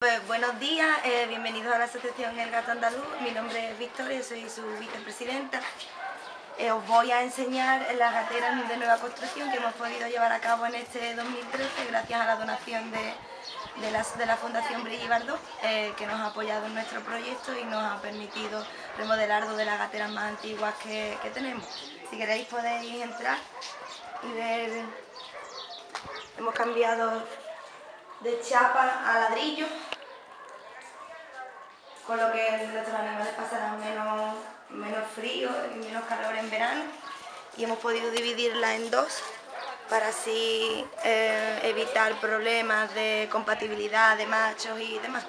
Pues, buenos días, bienvenidos a la Asociación El Gato Andaluz. Mi nombre es Victoria, soy su vicepresidenta. Os voy a enseñar las gateras de nueva construcción que hemos podido llevar a cabo en este 2013 gracias a la donación de la Fundación Brigitte Bardot, que nos ha apoyado en nuestro proyecto y nos ha permitido remodelar dos de las gateras más antiguas que tenemos. Si queréis podéis entrar y ver. Hemos cambiado de chapa a ladrillo, con lo que nuestros animales pasarán menos frío y menos calor en verano, y hemos podido dividirla en dos para así evitar problemas de compatibilidad de machos y demás.